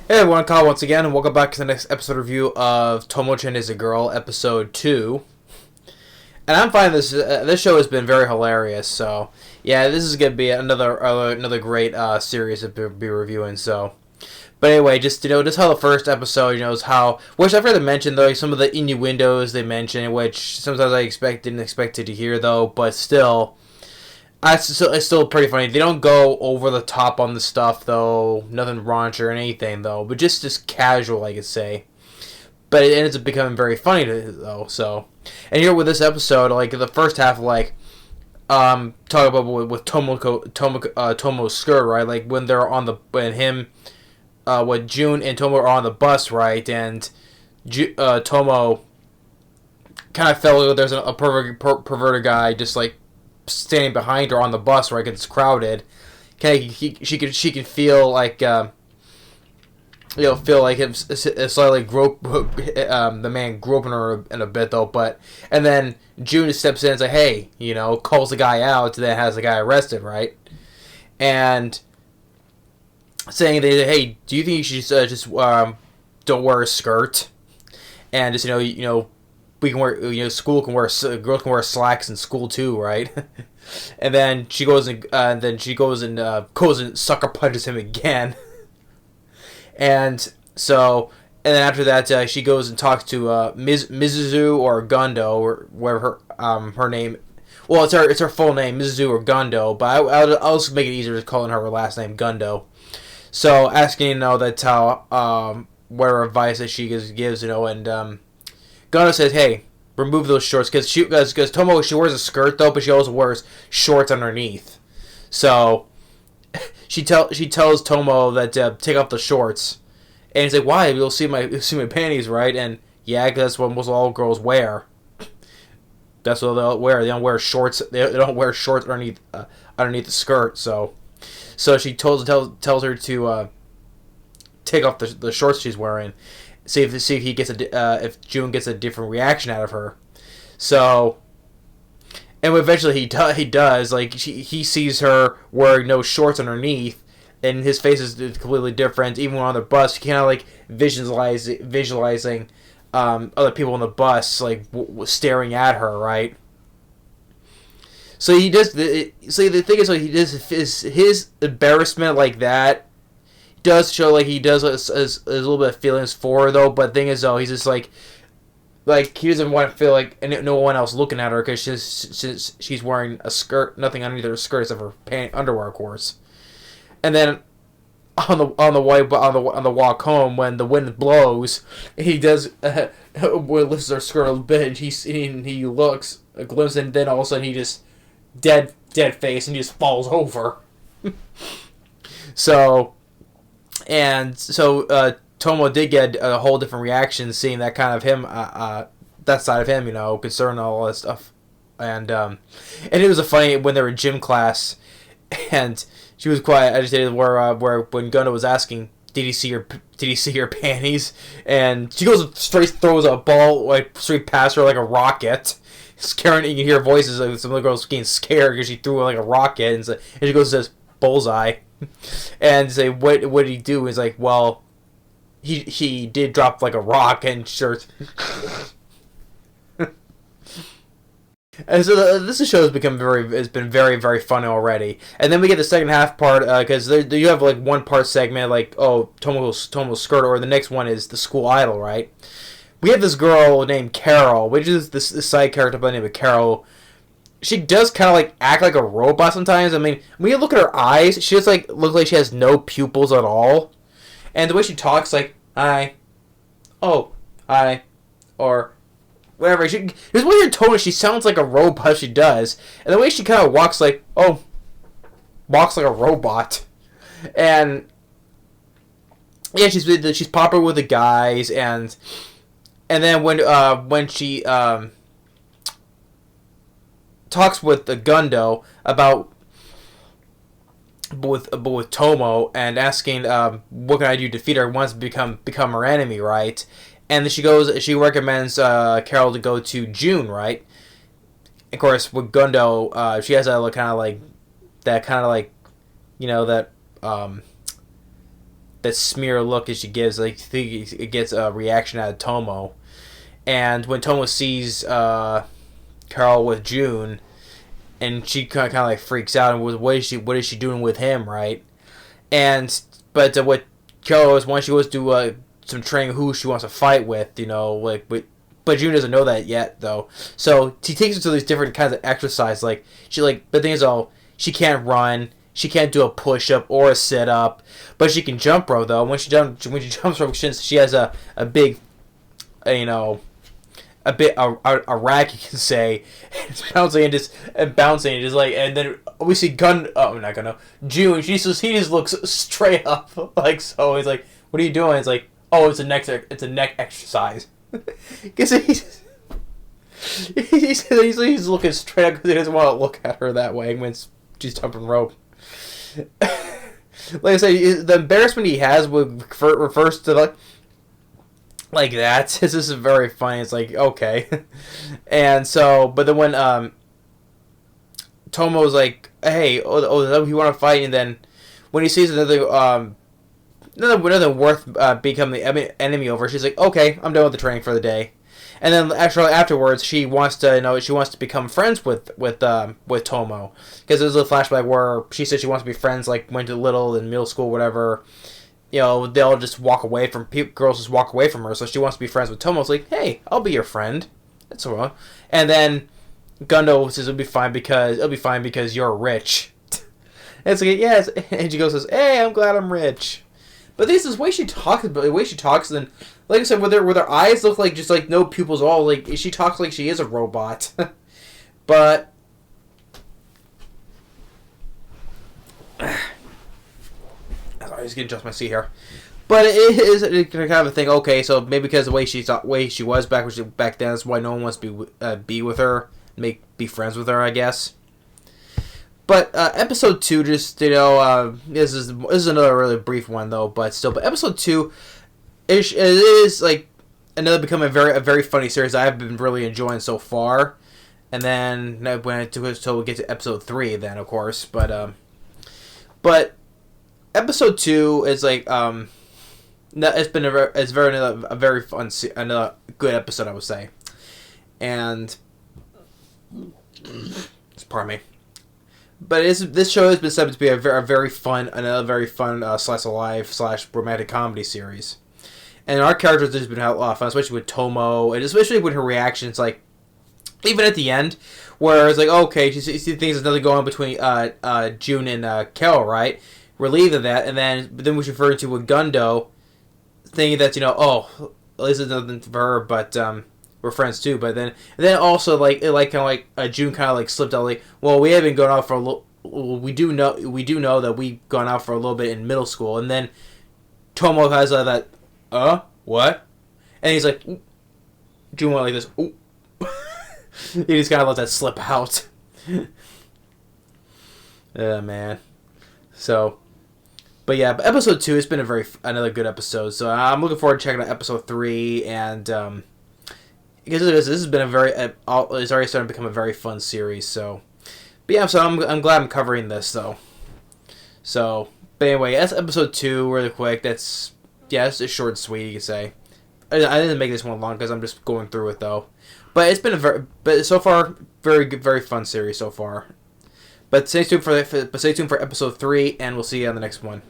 Hey everyone, Kyle once again, and welcome back to the next episode review of Tomo-Chan is a Girl, episode 2. And I'm finding this show has been very hilarious, so yeah, this is gonna be another great series to be reviewing. So, but anyway, just how the first episode, is how, which I forgot to mention though, some of the innuendos they mention, which sometimes didn't expect it to hear though, but still. It's still pretty funny. They don't go over the top on the stuff, though. Nothing raunch or anything, though. But just casual, I could say. But it ends up becoming very funny, though. So, and here with this episode, like the first half, talk about with Tomo's skirt, right? Like when they're on when June and Tomo are on the bus, right? And Tomo kind of felt like there's a perverted guy just like standing behind her on the bus, right? 'Cause it's crowded. She can feel like him slightly the man groping her in a bit though. But and then June steps in and says, "Hey," calls the guy out, then has the guy arrested, right? And saying that, "Hey, do you think you should just don't wear a skirt?" And just we can wear, school can wear, girls can wear slacks in school too, right? And then she goes and goes and sucker punches him again. And so, and then after that, she goes and talks to Mizuzu or Gundo or whatever her name. Well, it's her full name, Mizuzu or Gundo, but I'll just make it easier just calling her last name Gundo. So asking that how whatever advice that she gives, and Gano says, "Hey, remove those shorts," because Tomo, she wears a skirt though, but she also wears shorts underneath. So she tells Tomo that take off the shorts, and he's like, "Why? You'll see my panties, right?" And yeah, because that's what most all girls wear. That's what they'll wear. They don't wear shorts. They don't wear shorts underneath the skirt. So she tells her to take off the shorts she's wearing. See if he gets if June gets a different reaction out of her. So, and eventually he does. Like he sees her wearing no shorts underneath, and his face is completely different. Even when on the bus, he kind of like visualizing other people on the bus like staring at her, right? So he does. So the thing is, like, he does his embarrassment like that. Does show like he does a little bit of feelings for her though, but the thing is though, he's just like he doesn't want to feel like no one else looking at her because she's wearing a skirt, nothing underneath her skirt except for underwear, of course. And then on the walk home, when the wind blows, he does lifts her skirt a little bit, and he looks a glimpse, and then all of a sudden he just dead face, and he just falls over. So Tomo did get a whole different reaction seeing that kind of him, that side of him, concerned and all that stuff. And it was a funny when they were in gym class, and she was quite agitated where when Gunna was asking, did he see your panties? And she goes and straight throws a ball like straight past her like a rocket. Scaring, you can hear voices of some of the girls getting scared because she threw it like a rocket, and she goes and says, "Bullseye." And say, what did he do? He's like, well, he did drop like a rock, and sure. And so this show has been very, very funny already. And then we get the second half part because you have like one part segment like, oh, Tomo's skirt, or the next one is the school idol, right? We have this girl named Carol, which is this side character by the name of Carol. She does kind of like act like a robot sometimes. I mean, when you look at her eyes, she just like looks like she has no pupils at all, and the way she talks, like I, or whatever. There's weird tone. She sounds like a robot. She does, and the way she kind of walks like walks like a robot, and yeah, she's popular with the guys, and then when she talks with the Gundo about with Tomo and asking what can I do to defeat her, wants to become her enemy, right? And then she recommends Carol to go to June, right? Of course, with Gundo, she has that kind of like that that smear look that she gives. Like, think it gets a reaction out of Tomo. And when Tomo sees Carol with June, and she kind of like freaks out, and what is she doing with him, right? And but what Carol is, once she goes to some training who she wants to fight with, like but June doesn't know that yet though. So she takes her to these different kinds of exercise. Like but the thing is, she can't run. She can't do a push-up or a sit-up, but she can jump rope though. When she jumps rope, she has a big, a rack, you can say, and it's bouncing and just like, and then we see June. He just looks straight up like so. He's like, "What are you doing?" It's like, "Oh, it's a neck exercise." Because he's looking straight up because he doesn't want to look at her that way when she's jumping rope. Like I said, the embarrassment he has refers to like that. This is very funny. It's like, okay. And so, but then when Tomo's like, hey, you want to fight? And then when he sees another worth becoming the enemy over, she's like, okay, I'm done with the training for the day. And then afterwards, she wants to become friends with Tomo, because there's a flashback where she said she wants to be friends, like went to little and middle school, whatever. They'll just walk away from girls just walk away from her, so she wants to be friends with Tomo. It's like, hey, I'll be your friend. That's all right. And then Gundo says it'll be fine because you're rich. And it's like, yes, and she says, hey, I'm glad I'm rich. But this is the way she talks, then, like I said, with her eyes look like just like no pupils at all. Like she talks like she is a robot. But sorry, I just gonna adjust my seat here. But it is kind of a thing. Okay, so maybe because the way she was back then, that's why no one wants to be with her, be friends with her, I guess. But episode 2, just this is another really brief one though, but still. But episode 2 is like another becoming a very funny series I've been really enjoying so far. And then until we get to episode 3, then of course. But episode 2 is like it's been a very fun, another good episode, I would say. And pardon me. But this show has been set to be another very fun slice of life / romantic comedy series. And our characters have been a lot of fun, especially with Tomo, and especially with her reactions, like, even at the end, where it's like, okay, she thinks there's nothing going on between June and Kel, right? Relieved of that, and then we refer to with Gundo, thinking that, at least it's nothing for her, but we're friends too. But then also June kind of like slipped out, like, well, we have been going out for a little. We do know that we've gone out for a little bit in middle school, and then Tomo has that, what? And he's like, June went like this. Ooh. He just kind of let that slip out. Yeah, man. So, but yeah, but episode 2 has been another good episode. So I'm looking forward to checking out episode 3, and because this has been it's already starting to become a very fun series. So, but yeah, so I'm glad I'm covering this though. So, but anyway, that's episode 2, really quick. It's just short and sweet, you can say. I didn't make this one long because I'm just going through it though. But it's been but so far, very good, very fun series so far. But stay tuned for episode 3, and we'll see you on the next one.